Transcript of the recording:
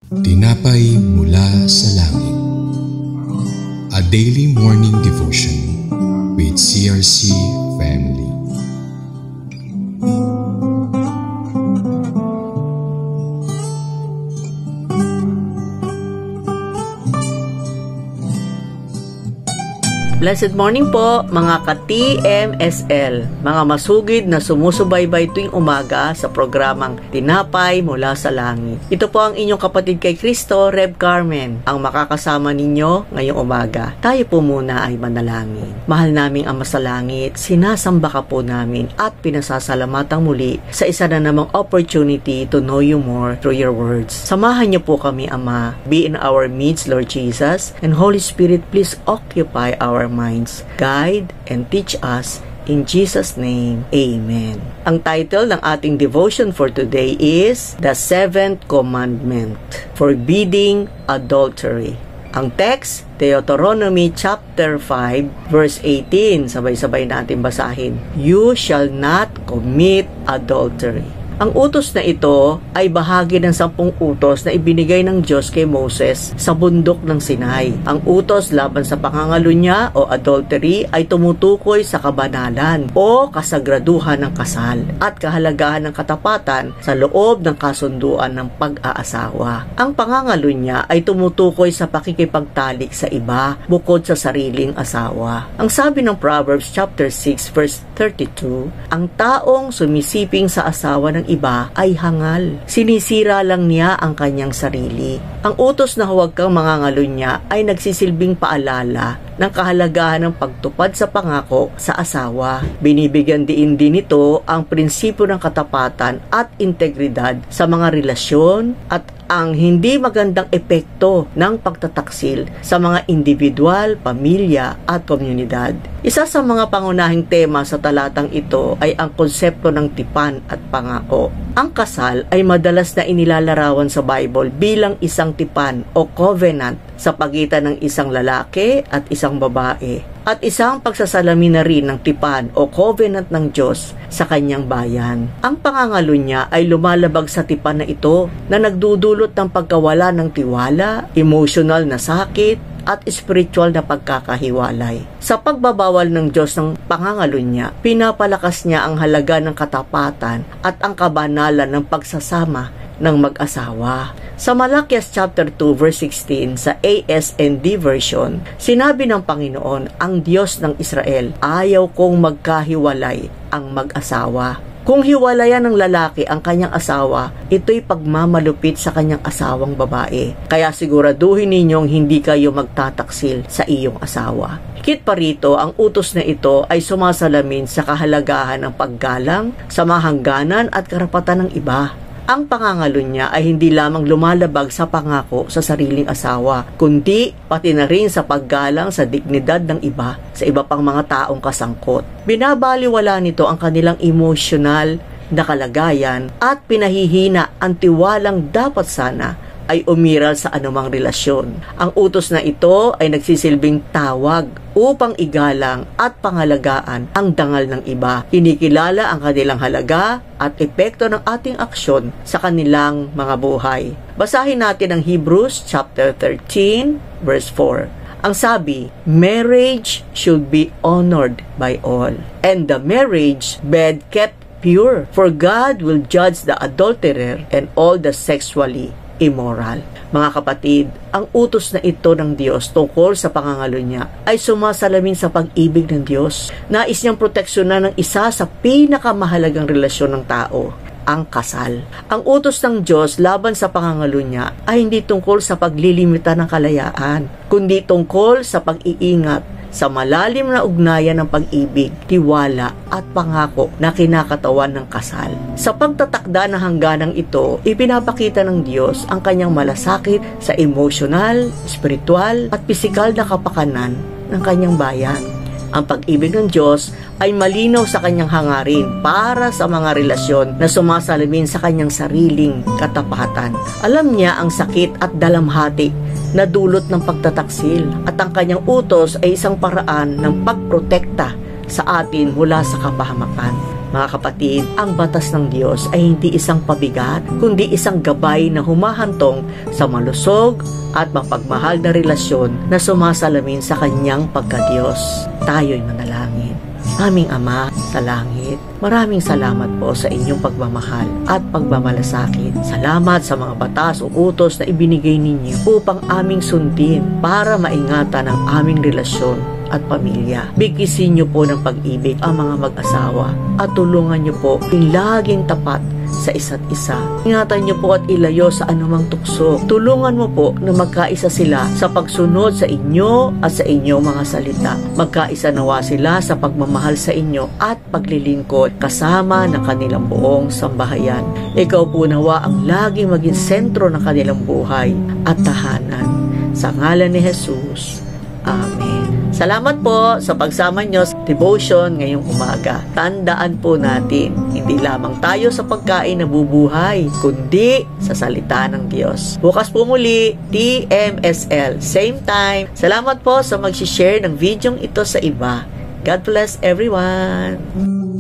Tinapay mula sa langit. A daily morning devotion with CRC Family. Blessed morning po mga ka-TMSL, mga masugid na sumusubaybay tuwing umaga sa programang Tinapay mula sa Langit. Ito po ang inyong kapatid kay Kristo, Rev Carmen, ang makakasama ninyo ngayong umaga. Tayo po muna ay manalangin. Mahal naming Ama sa Langit, sinasamba ka po namin at pinasasalamatang muli sa isa na namang opportunity to know you more through your words. Samahan niyo po kami, Ama. Be in our midst, Lord Jesus, and Holy Spirit, please occupy our minds, guide and teach us in Jesus' name. Amen. Ang title ng ating devotion for today is The Seventh Commandment, Forbidding Adultery. Ang text, Deuteronomy chapter 5 verse 18. Sabay-sabay natin basahin. You shall not commit adultery. Ang utos na ito ay bahagi ng 10 utos na ibinigay ng Diyos kay Moses sa bundok ng Sinai. Ang utos laban sa pangangalunya o adultery ay tumutukoy sa kabanalan o kasagraduhan ng kasal at kahalagahan ng katapatan sa loob ng kasunduan ng pag-aasawa. Ang pangangalunya ay tumutukoy sa pakikipagtalik sa iba bukod sa sariling asawa. Ang sabi ng Proverbs chapter 6 verse 32, ang taong sumisiping sa asawa ng iba ay hangal. Sinisira lang niya ang kanyang sarili. Ang utos na huwag kang mangangalunya ay nagsisilbing paalala ng kahalagahan ng pagtupad sa pangako sa asawa. Binibigyan din nito ang prinsipyo ng katapatan at integridad sa mga relasyon at ang hindi magandang epekto ng pagtataksil sa mga individual, pamilya at komunidad. Isa sa mga pangunahing tema sa talatang ito ay ang konsepto ng tipan at pangako. Ang kasal ay madalas na inilalarawan sa Bible bilang isang tipan o covenant sa pagitan ng isang lalaki at isang babae at isang pagsasalamin na rin ng tipan o covenant ng Diyos sa kanyang bayan. Ang pangangalunya ay lumalabag sa tipan na ito na nagdudulot ng pagkawala ng tiwala, emotional na sakit, at spiritual na pagkakahiwalay. Sa pagbabawal ng Diyos ng pangangalunya, pinapalakas niya ang halaga ng katapatan at ang kabanalan ng pagsasama ng mag-asawa. Sa Malakias chapter 2 verse 16 sa ASND version, sinabi ng Panginoon, ang Diyos ng Israel, ayaw kong magkahiwalay ang mag-asawa. Kung hiwalayan ng lalaki ang kanyang asawa, ito'y pagmamalupit sa kanyang asawang babae. Kaya siguraduhin ninyong hindi kayo magtataksil sa iyong asawa. Higit pa rito, ang utos na ito ay sumasalamin sa kahalagahan ng paggalang, samahangganan at karapatan ng iba. Ang pangangalunya ay hindi lamang lumalabag sa pangako sa sariling asawa, kundi pati na rin sa paggalang sa dignidad ng iba sa iba pang mga taong kasangkot. Binabaliwala nito ang kanilang emosyonal na kalagayan at pinahihina ang tiwalang dapat sana ay umiral sa anumang relasyon. Ang utos na ito ay nagsisilbing tawag upang igalang at pangalagaan ang dangal ng iba. Kinikilala ang kanilang halaga at epekto ng ating aksyon sa kanilang mga buhay. Basahin natin ang Hebrews chapter 13 verse 4. Ang sabi, marriage should be honored by all, and the marriage bed kept pure, for God will judge the adulterer and all the sexually immoral. Mga kapatid, ang utos na ito ng Diyos tungkol sa pangangalunya ay sumasalamin sa pag-ibig ng Diyos. Nais niyang proteksyonan ng isa sa pinakamahalagang relasyon ng tao, ang kasal. Ang utos ng Diyos laban sa pangangalunya ay hindi tungkol sa paglilimita ng kalayaan, kundi tungkol sa pag-iingat sa malalim na ugnayan ng pag-ibig, tiwala at pangako na kinakatawan ng kasal. Sa pagtatakda ng hangganang ito, ipinapakita ng Diyos ang kanyang malasakit sa emosyonal, spiritual at pisikal na kapakanan ng kanyang bayan. Ang pag-ibig ng Diyos ay malinaw sa kanyang hangarin para sa mga relasyon na sumasalamin sa kanyang sariling katapatan. Alam niya ang sakit at dalamhati na dulot ng pagtataksil at ang kanyang utos ay isang paraan ng pagprotekta sa atin mula sa kapahamakan. Mga kapatid, ang batas ng Diyos ay hindi isang pabigat, kundi isang gabay na humahantong sa malusog at mapagmahal na relasyon na sumasalamin sa kanyang pagka-Diyos. Tayo'y manalangin. Aming Ama sa langit, maraming salamat po sa inyong pagmamahal at pagmamalasakit. Salamat sa mga batas o utos na ibinigay ninyo upang aming sundin para maingatan ang aming relasyon at pamilya. Bigkisin niyo po ng pag-ibig ang mga mag-asawa at tulungan niyo po yung laging tapat sa isa't isa. Ingatan niyo po at ilayo sa anumang tukso. Tulungan mo po na magkaisa sila sa pagsunod sa inyo at sa inyong mga salita. Magkaisa nawa sila sa pagmamahal sa inyo at paglilingkod kasama ng kanilang buong sambahayan. Ikaw po nawa ang laging maging sentro ng kanilang buhay at tahanan. Sa ngalan ni Jesus. Amen. Salamat po sa pagsama nyo sa devotion ngayong umaga. Tandaan po natin, hindi lamang tayo sa pagkain nabubuhay, kundi sa salita ng Diyos. Bukas po muli, TMSL, same time. Salamat po sa mag-share ng videong ito sa iba. God bless everyone.